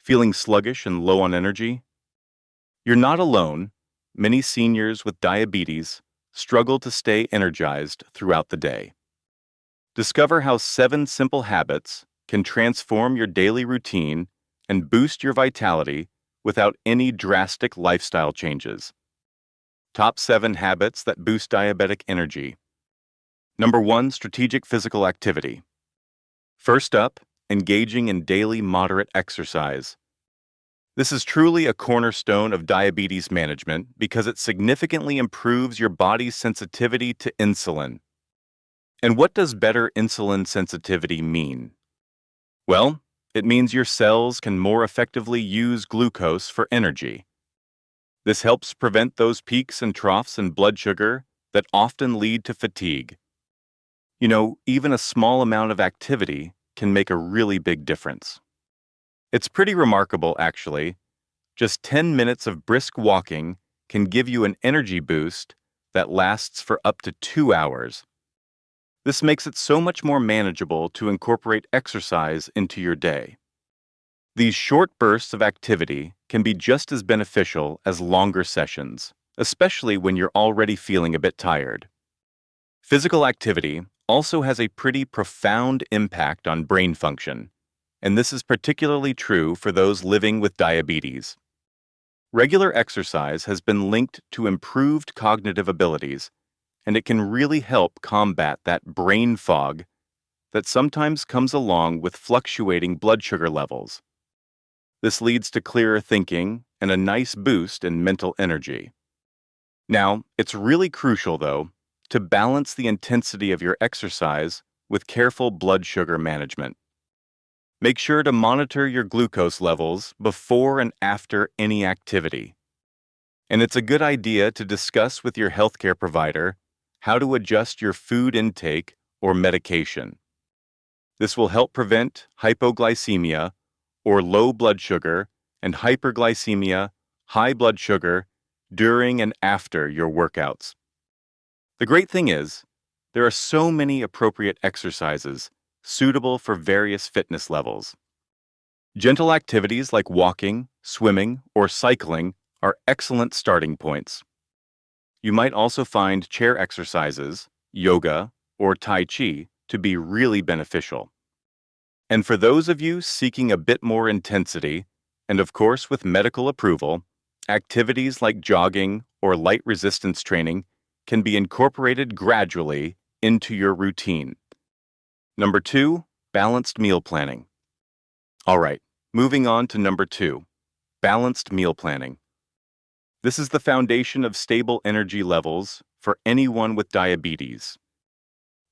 Feeling sluggish and low on energy? You're not alone. Many seniors with diabetes struggle to stay energized throughout the day. Discover how 7 simple habits can transform your daily routine and boost your vitality without any drastic lifestyle changes. Top 7 habits that boost diabetic energy. Number 1, strategic physical activity. First up, engaging in daily moderate exercise. This is truly a cornerstone of diabetes management because it significantly improves your body's sensitivity to insulin. And what does better insulin sensitivity mean? Well, it means your cells can more effectively use glucose for energy. This helps prevent those peaks and troughs in blood sugar that often lead to fatigue. Even a small amount of activity can make a really big difference. It's pretty remarkable, actually. Just 10 minutes of brisk walking can give you an energy boost that lasts for up to 2 hours. This makes it so much more manageable to incorporate exercise into your day. These short bursts of activity can be just as beneficial as longer sessions, especially when you're already feeling a bit tired. Physical activity also has a pretty profound impact on brain function, and this is particularly true for those living with diabetes. Regular exercise has been linked to improved cognitive abilities, and it can really help combat that brain fog that sometimes comes along with fluctuating blood sugar levels. This leads to clearer thinking and a nice boost in mental energy. Now, it's really crucial, though, to balance the intensity of your exercise with careful blood sugar management. Make sure to monitor your glucose levels before and after any activity. And it's a good idea to discuss with your healthcare provider how to adjust your food intake or medication. This will help prevent hypoglycemia or low blood sugar and hyperglycemia, high blood sugar, during and after your workouts. The great thing is, there are so many appropriate exercises suitable for various fitness levels. Gentle activities like walking, swimming, or cycling are excellent starting points. You might also find chair exercises, yoga, or Tai Chi to be really beneficial. And for those of you seeking a bit more intensity, and of course with medical approval, activities like jogging or light resistance training can be incorporated gradually into your routine. Number 2, balanced meal planning. All right, moving on to number 2, balanced meal planning. This is the foundation of stable energy levels for anyone with diabetes.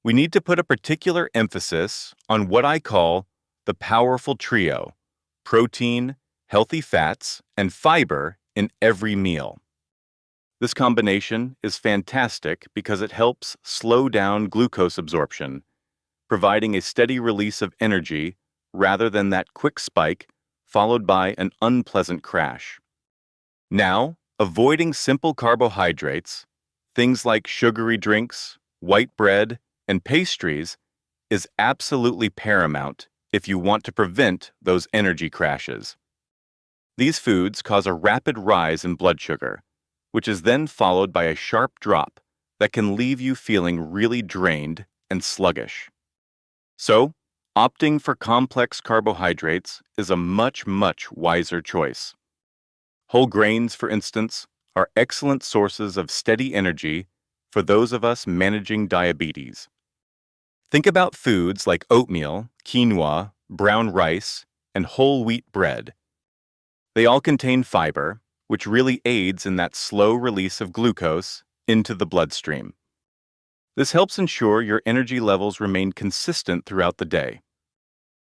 We need to put a particular emphasis on what I call the powerful trio: protein, healthy fats, and fiber in every meal. This combination is fantastic because it helps slow down glucose absorption, providing a steady release of energy rather than that quick spike followed by an unpleasant crash. Now, avoiding simple carbohydrates, things like sugary drinks, white bread, and pastries, is absolutely paramount if you want to prevent those energy crashes. These foods cause a rapid rise in blood sugar, which is then followed by a sharp drop that can leave you feeling really drained and sluggish. So, opting for complex carbohydrates is a much wiser choice. Whole grains, for instance, are excellent sources of steady energy for those of us managing diabetes. Think about foods like oatmeal, quinoa, brown rice, and whole wheat bread. They all contain fiber, which really aids in that slow release of glucose into the bloodstream. This helps ensure your energy levels remain consistent throughout the day.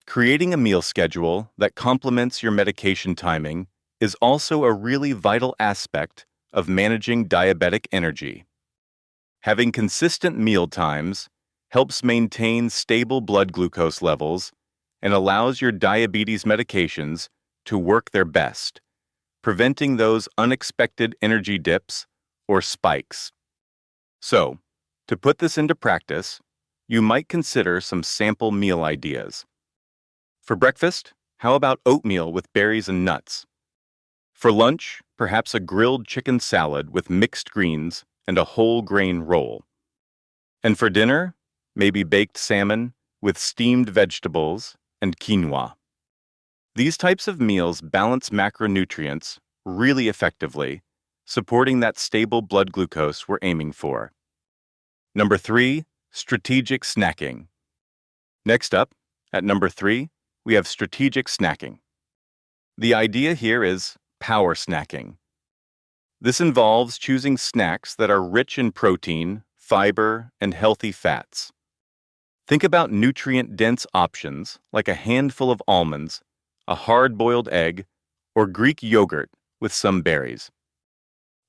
Creating a meal schedule that complements your medication timing is also a really vital aspect of managing diabetic energy. Having consistent meal times helps maintain stable blood glucose levels and allows your diabetes medications to work their best, preventing those unexpected energy dips or spikes. So, to put this into practice, you might consider some sample meal ideas. For breakfast, how about oatmeal with berries and nuts? For lunch, perhaps a grilled chicken salad with mixed greens and a whole grain roll. And for dinner, maybe baked salmon with steamed vegetables and quinoa. These types of meals balance macronutrients really effectively, supporting that stable blood glucose we're aiming for. Number 3, strategic snacking. Next up, at number 3, we have strategic snacking. The idea here is power snacking. This involves choosing snacks that are rich in protein, fiber, and healthy fats. Think about nutrient-dense options like a handful of almonds, a hard-boiled egg, or Greek yogurt with some berries.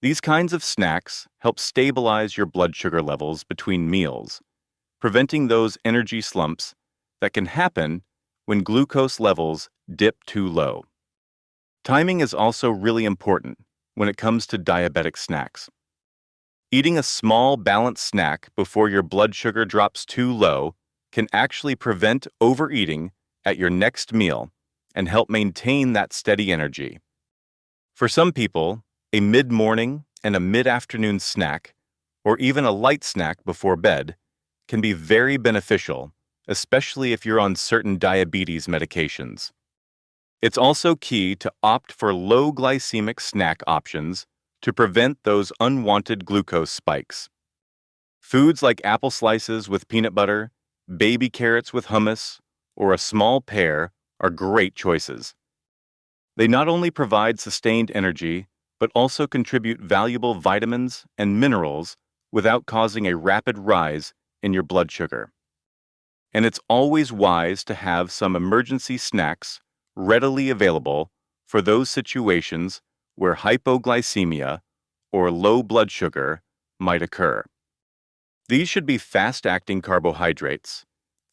These kinds of snacks help stabilize your blood sugar levels between meals, preventing those energy slumps that can happen when glucose levels dip too low. Timing is also really important when it comes to diabetic snacks. Eating a small balanced snack before your blood sugar drops too low can actually prevent overeating at your next meal and help maintain that steady energy. For some people, a mid-morning and a mid-afternoon snack, or even a light snack before bed, can be very beneficial, especially if you're on certain diabetes medications. It's also key to opt for low glycemic snack options to prevent those unwanted glucose spikes. Foods like apple slices with peanut butter, baby carrots with hummus, or a small pear are great choices. They not only provide sustained energy, but also contribute valuable vitamins and minerals without causing a rapid rise in your blood sugar. And it's always wise to have some emergency snacks readily available for those situations where hypoglycemia or low blood sugar might occur. These should be fast-acting carbohydrates,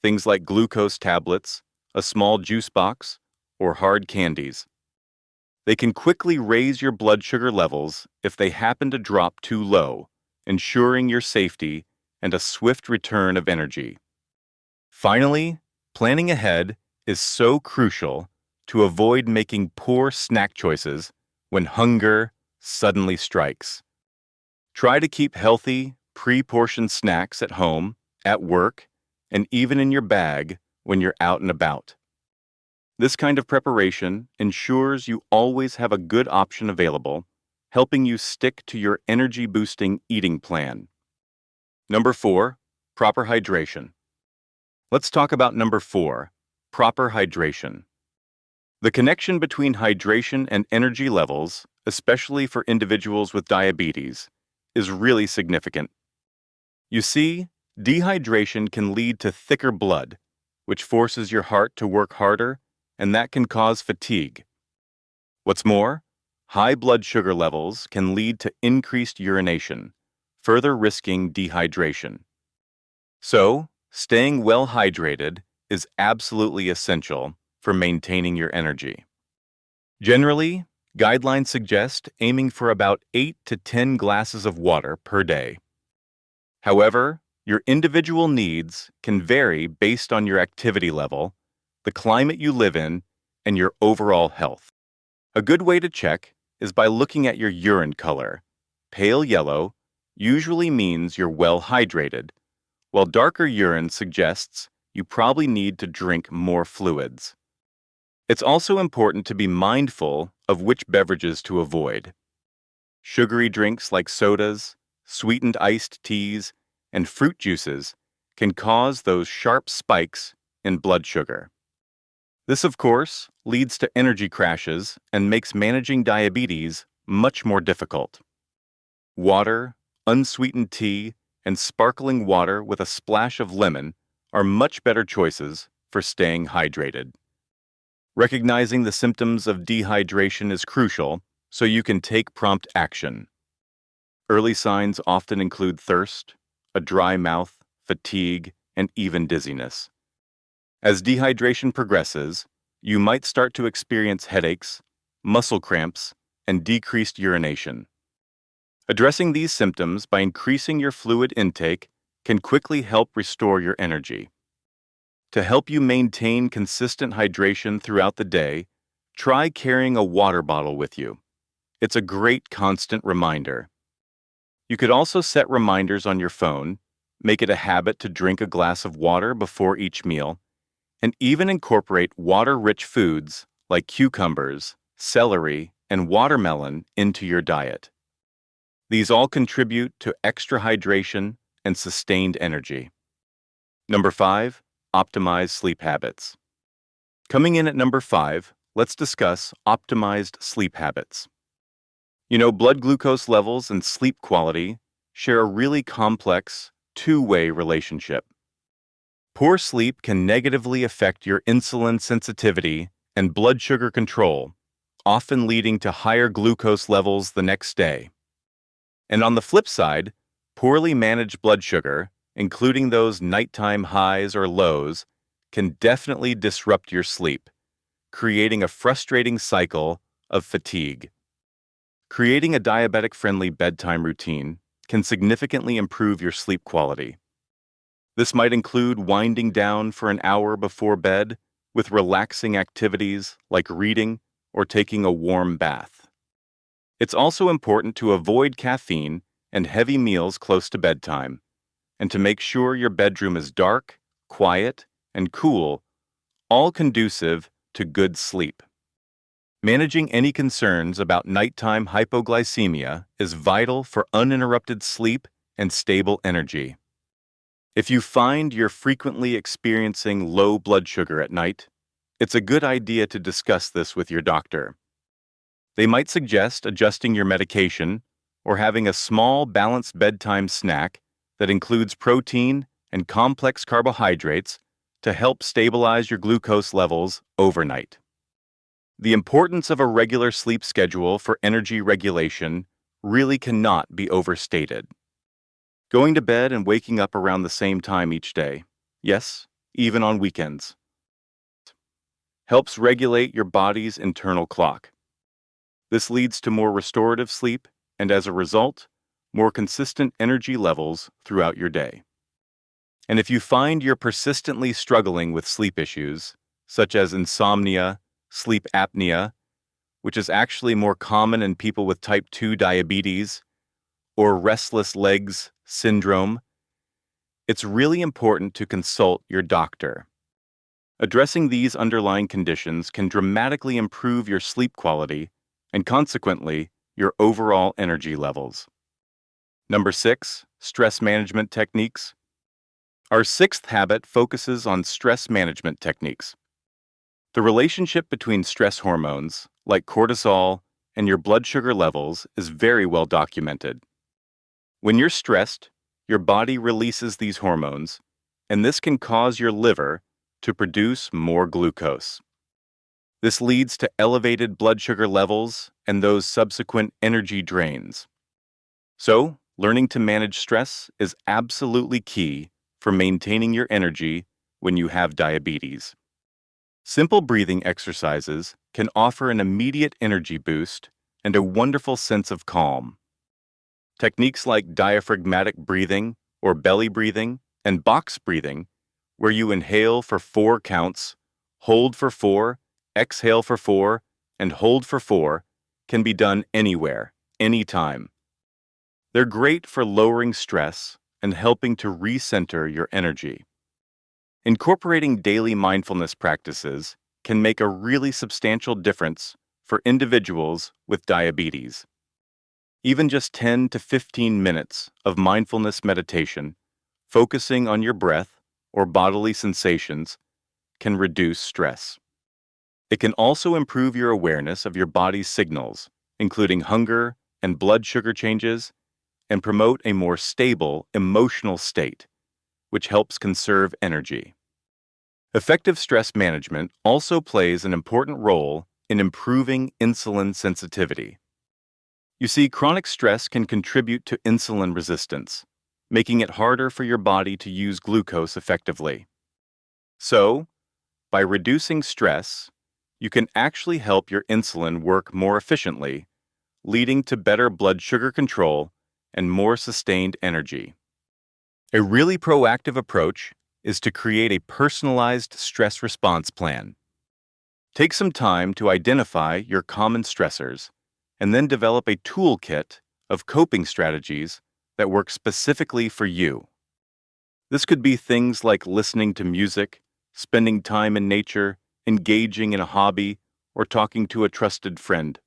things like glucose tablets, a small juice box, or hard candies. They can quickly raise your blood sugar levels if they happen to drop too low, ensuring your safety and a swift return of energy. Finally, planning ahead is so crucial to avoid making poor snack choices when hunger suddenly strikes. Try to keep healthy, pre-portioned snacks at home, at work, and even in your bag when you're out and about. This kind of preparation ensures you always have a good option available, helping you stick to your energy-boosting eating plan. Number 4, proper hydration. Let's talk about number 4, proper hydration. The connection between hydration and energy levels, especially for individuals with diabetes, is really significant. You see, dehydration can lead to thicker blood, which forces your heart to work harder, and that can cause fatigue. What's more, high blood sugar levels can lead to increased urination, further risking dehydration. So, staying well hydrated is absolutely essential for maintaining your energy. Generally, guidelines suggest aiming for about 8 to 10 glasses of water per day. However, your individual needs can vary based on your activity level, the climate you live in, and your overall health. A good way to check is by looking at your urine color. Pale yellow usually means you're well hydrated, while darker urine suggests you probably need to drink more fluids. It's also important to be mindful of which beverages to avoid. Sugary drinks like sodas, sweetened iced teas, and fruit juices can cause those sharp spikes in blood sugar. This, of course, leads to energy crashes and makes managing diabetes much more difficult. Water, unsweetened tea, and sparkling water with a splash of lemon are much better choices for staying hydrated. Recognizing the symptoms of dehydration is crucial so you can take prompt action. Early signs often include thirst, a dry mouth, fatigue, and even dizziness. As dehydration progresses, you might start to experience headaches, muscle cramps, and decreased urination. Addressing these symptoms by increasing your fluid intake can quickly help restore your energy. To help you maintain consistent hydration throughout the day, try carrying a water bottle with you. It's a great constant reminder. You could also set reminders on your phone, make it a habit to drink a glass of water before each meal, and even incorporate water-rich foods like cucumbers, celery, and watermelon into your diet. These all contribute to extra hydration and sustained energy. Number 5, optimize sleep habits. Coming in at number 5, let's discuss optimized sleep habits. Blood glucose levels and sleep quality share a really complex, two-way relationship. Poor sleep can negatively affect your insulin sensitivity and blood sugar control, often leading to higher glucose levels the next day. And on the flip side, poorly managed blood sugar, including those nighttime highs or lows, can definitely disrupt your sleep, creating a frustrating cycle of fatigue. Creating a diabetic-friendly bedtime routine can significantly improve your sleep quality. This might include winding down for an hour before bed with relaxing activities like reading or taking a warm bath. It's also important to avoid caffeine and heavy meals close to bedtime, and to make sure your bedroom is dark, quiet, and cool, all conducive to good sleep. Managing any concerns about nighttime hypoglycemia is vital for uninterrupted sleep and stable energy. If you find you're frequently experiencing low blood sugar at night, it's a good idea to discuss this with your doctor. They might suggest adjusting your medication or having a small balanced bedtime snack that includes protein and complex carbohydrates to help stabilize your glucose levels overnight. The importance of a regular sleep schedule for energy regulation really cannot be overstated. Going to bed and waking up around the same time each day, yes, even on weekends, helps regulate your body's internal clock. This leads to more restorative sleep and, as a result, more consistent energy levels throughout your day. And if you find you're persistently struggling with sleep issues, such as insomnia, sleep apnea, which is actually more common in people with type 2 diabetes, or restless legs syndrome, it's really important to consult your doctor. Addressing these underlying conditions can dramatically improve your sleep quality and, consequently, your overall energy levels. Number 6, stress management techniques. Our 6th habit focuses on stress management techniques. The relationship between stress hormones, like cortisol, and your blood sugar levels is very well documented. When you're stressed, your body releases these hormones, and this can cause your liver to produce more glucose. This leads to elevated blood sugar levels and those subsequent energy drains. So, learning to manage stress is absolutely key for maintaining your energy when you have diabetes. Simple breathing exercises can offer an immediate energy boost and a wonderful sense of calm. Techniques like diaphragmatic breathing or belly breathing and box breathing, where you inhale for 4 counts, hold for 4, exhale for 4, and hold for 4, can be done anywhere, anytime. They're great for lowering stress and helping to recenter your energy. Incorporating daily mindfulness practices can make a really substantial difference for individuals with diabetes. Even just 10 to 15 minutes of mindfulness meditation, focusing on your breath or bodily sensations, can reduce stress. It can also improve your awareness of your body's signals, including hunger and blood sugar changes, and promote a more stable emotional state, which helps conserve energy. Effective stress management also plays an important role in improving insulin sensitivity. You see, chronic stress can contribute to insulin resistance, making it harder for your body to use glucose effectively. So, by reducing stress, you can actually help your insulin work more efficiently, leading to better blood sugar control and more sustained energy. A really proactive approach is to create a personalized stress response plan. Take some time to identify your common stressors and then develop a toolkit of coping strategies that work specifically for you. This could be things like listening to music, spending time in nature, engaging in a hobby, or talking to a trusted friend.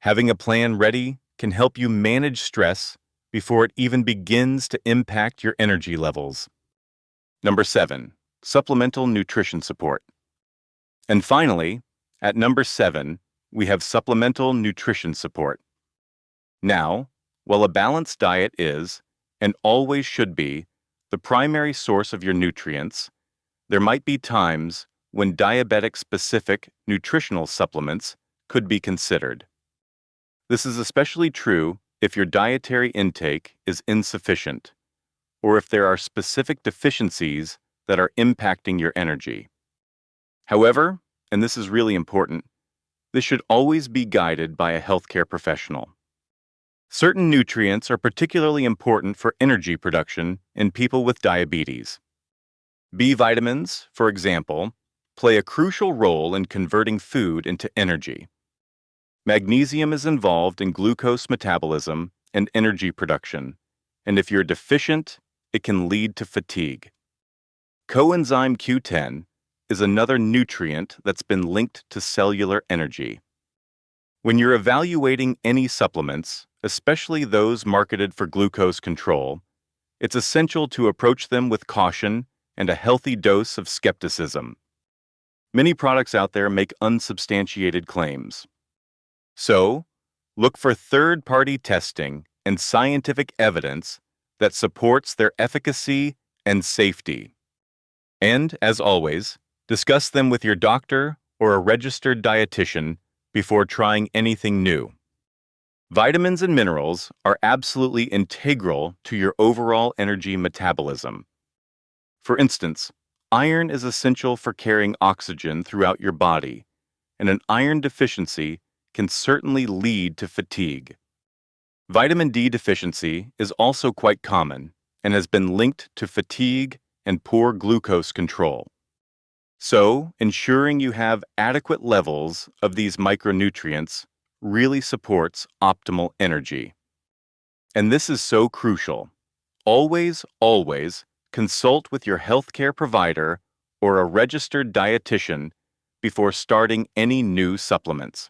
Having a plan ready can help you manage stress before it even begins to impact your energy levels. Number 7, supplemental nutrition support. And finally, at number 7, we have supplemental nutrition support. Now, while a balanced diet is, and always should be, the primary source of your nutrients, there might be times when diabetic-specific nutritional supplements could be considered. This is especially true if your dietary intake is insufficient, or if there are specific deficiencies that are impacting your energy. However, and this is really important, this should always be guided by a healthcare professional. Certain nutrients are particularly important for energy production in people with diabetes. B vitamins, for example, play a crucial role in converting food into energy. Magnesium is involved in glucose metabolism and energy production, and if you're deficient, it can lead to fatigue. Coenzyme Q10 is another nutrient that's been linked to cellular energy. When you're evaluating any supplements, especially those marketed for glucose control, it's essential to approach them with caution and a healthy dose of skepticism. Many products out there make unsubstantiated claims. So, look for third-party testing and scientific evidence that supports their efficacy and safety. And, as always, discuss them with your doctor or a registered dietitian before trying anything new. Vitamins and minerals are absolutely integral to your overall energy metabolism. For instance, iron is essential for carrying oxygen throughout your body, and an iron deficiency can certainly lead to fatigue. Vitamin D deficiency is also quite common and has been linked to fatigue and poor glucose control. So, ensuring you have adequate levels of these micronutrients really supports optimal energy. And this is so crucial. Always, always consult with your healthcare provider or a registered dietitian before starting any new supplements.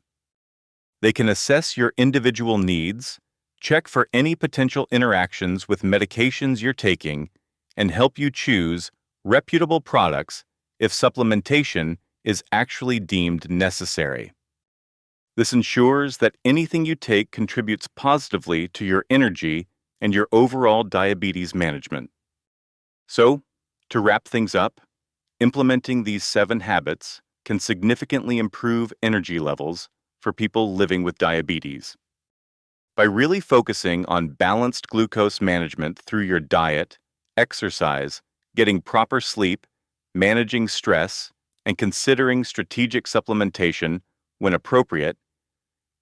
They can assess your individual needs, check for any potential interactions with medications you're taking, and help you choose reputable products if supplementation is actually deemed necessary. This ensures that anything you take contributes positively to your energy and your overall diabetes management. So, to wrap things up, implementing these 7 habits can significantly improve energy levels for people living with diabetes. By really focusing on balanced glucose management through your diet, exercise, getting proper sleep, managing stress, and considering strategic supplementation when appropriate,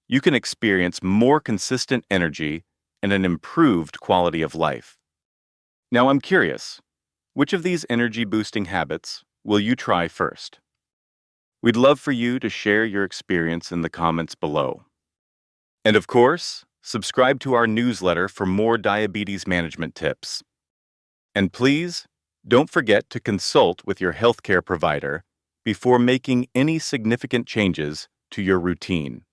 you can experience more consistent energy and an improved quality of life. Now I'm curious, which of these energy-boosting habits will you try first? We'd love for you to share your experience in the comments below. And of course, subscribe to our newsletter for more diabetes management tips. And please, don't forget to consult with your healthcare provider before making any significant changes to your routine.